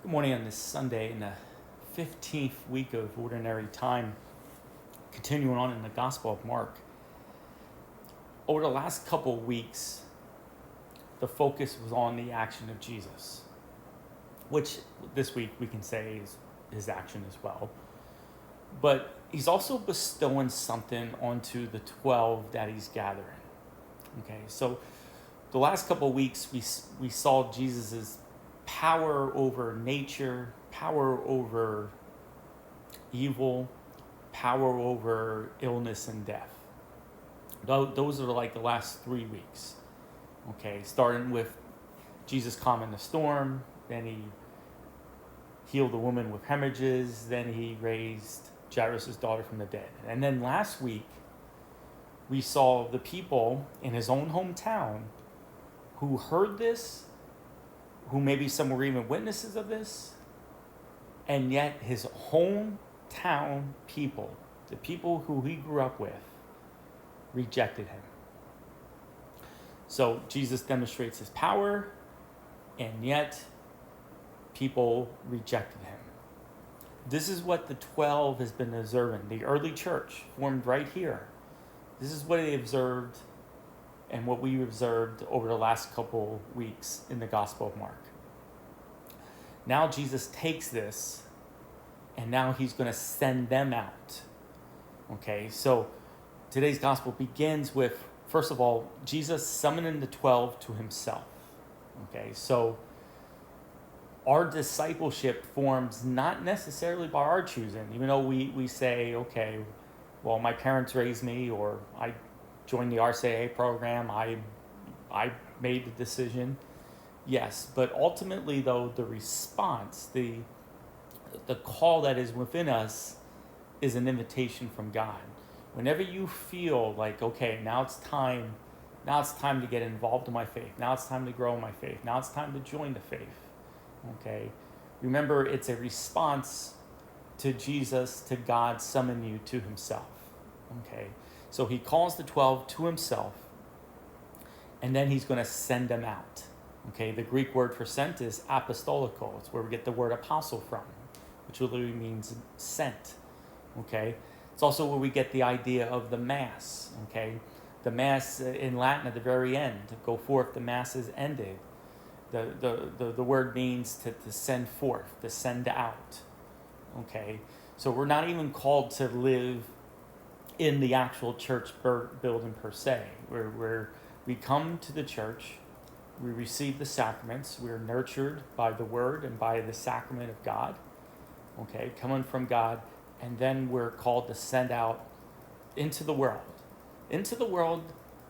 Good morning on this Sunday in the 15th week of Ordinary Time, continuing on in the Gospel of Mark. Over the last couple of weeks, the focus was on the action of Jesus, which this week we can say is his action as well. But he's also bestowing something onto the 12 that he's gathering. Okay, so the last couple of weeks we saw Jesus's power over nature, power over evil, power over illness and death. Those are like the last 3 weeks. Okay, starting with Jesus calming the storm, then he healed a woman with hemorrhages, then he raised Jairus' daughter from the dead. And then last week, we saw the people in his own hometown who heard this, who maybe some were even witnesses of this, and yet his hometown people, the people who he grew up with, rejected him. So Jesus demonstrates his power, and yet people rejected him. This is what the 12 has been observing. The early church formed right here. This is what they observed and what we observed over the last couple weeks in the Gospel of Mark. Now Jesus takes this and now he's going to send them out. Okay, so today's gospel begins with, first of all, Jesus summoning the 12 to himself. Okay, so our discipleship forms not necessarily by our choosing, even though we say, okay, well, my parents raised me, or I joined the RCIA program, I made the decision. Yes, but ultimately, though, the response, the call that is within us is an invitation from God. Whenever you feel like, okay, now it's time to get involved in my faith. Now it's time to grow in my faith. Now it's time to join the faith. Okay, remember, it's a response to Jesus, to God summon you to himself. Okay, so he calls the 12 to himself, and then he's going to send them out. Okay, the Greek word for sent is apostolico. It's where we get the word apostle from, which literally means sent. Okay, it's also where we get the idea of the mass. Okay, the mass in Latin at the very end, to go forth, the mass is ended. The word means to send forth, to send out. Okay, so we're not even called to live in the actual church building per se. We come to the church, we receive the sacraments, we're nurtured by the word and by the sacrament of God. Okay, coming from God, and then we're called to send out into the world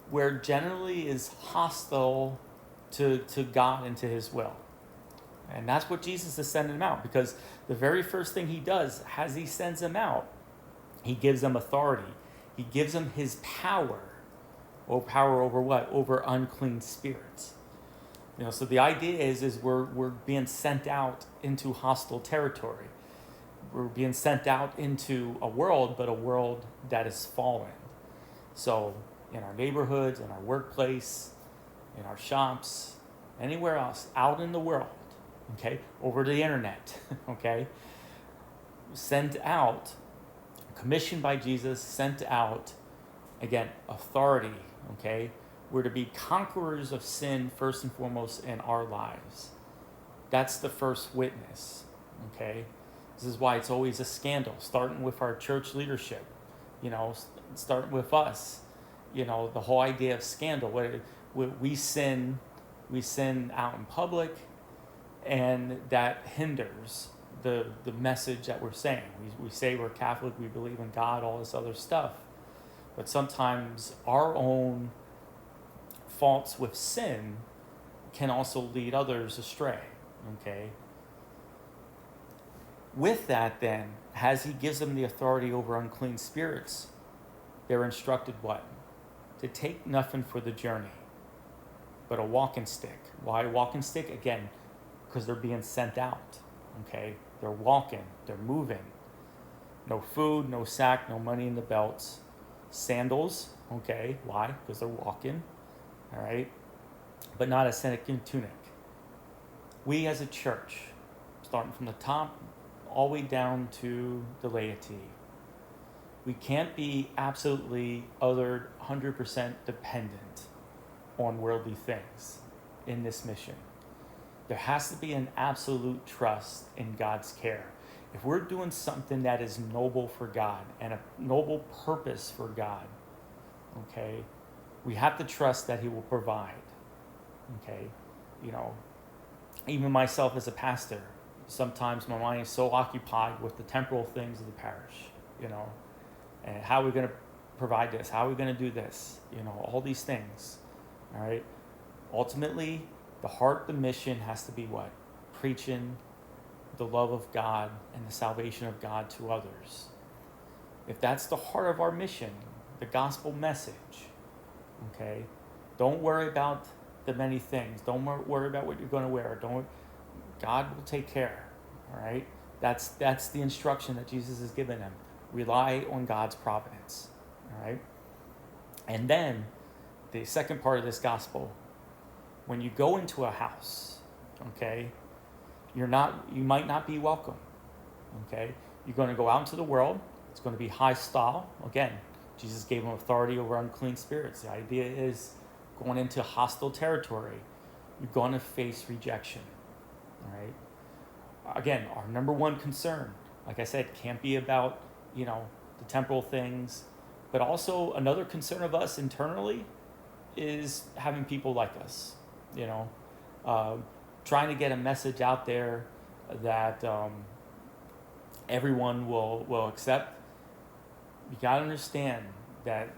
where generally is hostile to God and to his will. And that's what Jesus is sending them out, because the very first thing he does as he sends them out, he gives them authority. He gives them his power. Or power over what? Over unclean spirits. So the idea is we're being sent out into hostile territory. We're being sent out into a world, but a world that is fallen. So in our neighborhoods, in our workplace, in our shops, anywhere else, out in the world, okay, over the internet, okay, sent out, commissioned by Jesus, sent out, again, authority, okay. We're to be conquerors of sin first and foremost in our lives. That's the first witness, okay. This is why it's always a scandal, starting with our church leadership, starting with us, the whole idea of scandal. We sin out in public, and that hinders the message that we're saying. We say we're Catholic, we believe in God, all this other stuff, but sometimes our own faults with sin can also lead others astray. Okay. With that, then, as he gives them the authority over unclean spirits, they're instructed what? To take nothing for the journey, but a walking stick. Why a walking stick? Again, because they're being sent out. Okay, they're walking, they're moving. No food, no sack, no money in the belts. Sandals. Okay, why? Because they're walking. All right, but not a tunic. We as a church, starting from the top all the way down to the laity. We can't be absolutely 100% dependent on worldly things in this mission. There has to be an absolute trust in God's care. If we're doing something that is noble for God and a noble purpose for God, okay, we have to trust that He will provide. Okay, you know, even myself as a pastor, sometimes my mind is so occupied with the temporal things of the parish, you know, and how are we going to provide this? How are we going to do this? You know, all these things, all right? Ultimately, the heart of the mission has to be what? Preaching the love of God and the salvation of God to others. If that's the heart of our mission, the gospel message, okay, don't worry about the many things. Don't worry about what you're going to wear. God will take care, all right? That's the instruction that Jesus has given them. Rely on God's providence, all right? And then the second part of this gospel, when you go into a house, okay, you might not be welcome, okay? You're going to go out into the world. It's going to be hostile. Again, Jesus gave them authority over unclean spirits. The idea is going into hostile territory. You're going to face rejection, all right? Again, our number one concern, like I said, can't be about, you know, the temporal things, but also another concern of us internally is having people like us, you know, trying to get a message out there that everyone will accept. You got to understand that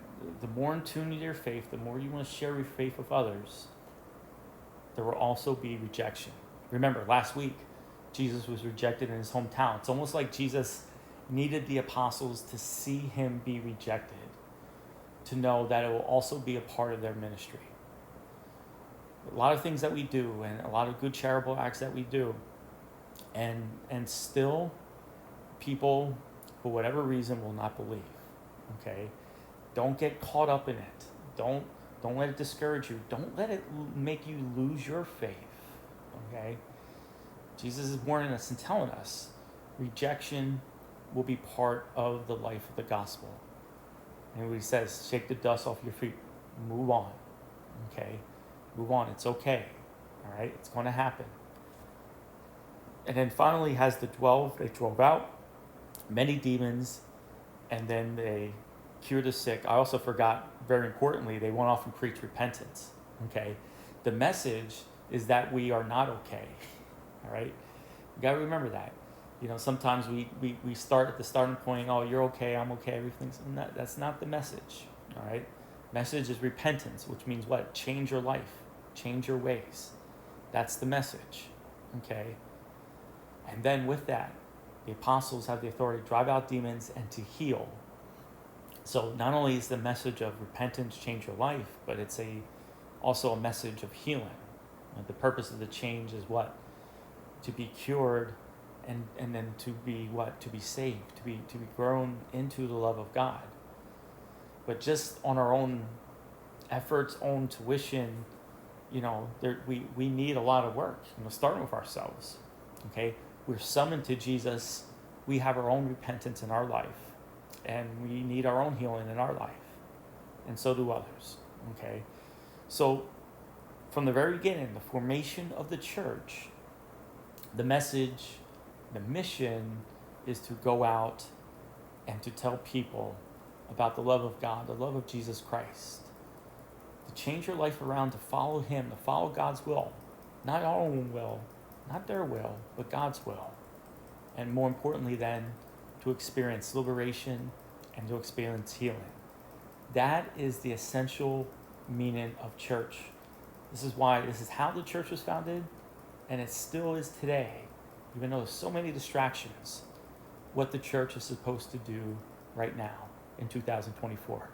the more in tune to your faith, the more you want to share your faith with others, there will also be rejection. Remember, last week, Jesus was rejected in his hometown. It's almost like Jesus needed the apostles to see him be rejected, to know that it will also be a part of their ministry. A lot of things that we do and a lot of good charitable acts that we do, and still people, for whatever reason, will not believe. Okay? Don't get caught up in it. Don't let it discourage you. Don't let it make you lose your faith. Okay? Jesus is warning us and telling us rejection will be part of the life of the gospel. And he says, shake the dust off your feet. Move on. Okay? Move on. It's okay. All right? It's going to happen. And then finally has the 12. They drove out many demons, and then they cured the sick. I also forgot, very importantly, they went off and preached repentance. Okay? The message is that we are not okay. All right? You got to remember that. You know, sometimes we start at the starting point, oh, you're okay, I'm okay, everything's not, that's not the message. All right? Message is repentance, which means what? Change your life. Change your ways. That's the message. Okay? And then with that, the apostles have the authority to drive out demons and to heal. So not only is the message of repentance, change your life, but it's also a message of healing. The purpose of the change is what? To be cured and then to be what? To be saved, to be grown into the love of God. But just on our own efforts, own tuition, you know, we need a lot of work, you know, starting with ourselves. Okay? We're summoned to Jesus. We have our own repentance in our life, and we need our own healing in our life, and so do others. Okay? So from the very beginning, the formation of the church, the message, the mission is to go out and to tell people about the love of God, the love of Jesus Christ, to change your life around, to follow him, to follow God's will, not our own will, not their will, but God's will. And more importantly then, to experience liberation and to experience healing. That is the essential meaning of church. This is how the church was founded, and it still is today, even though there's so many distractions, what the church is supposed to do right now in 2024.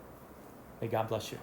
May God bless you.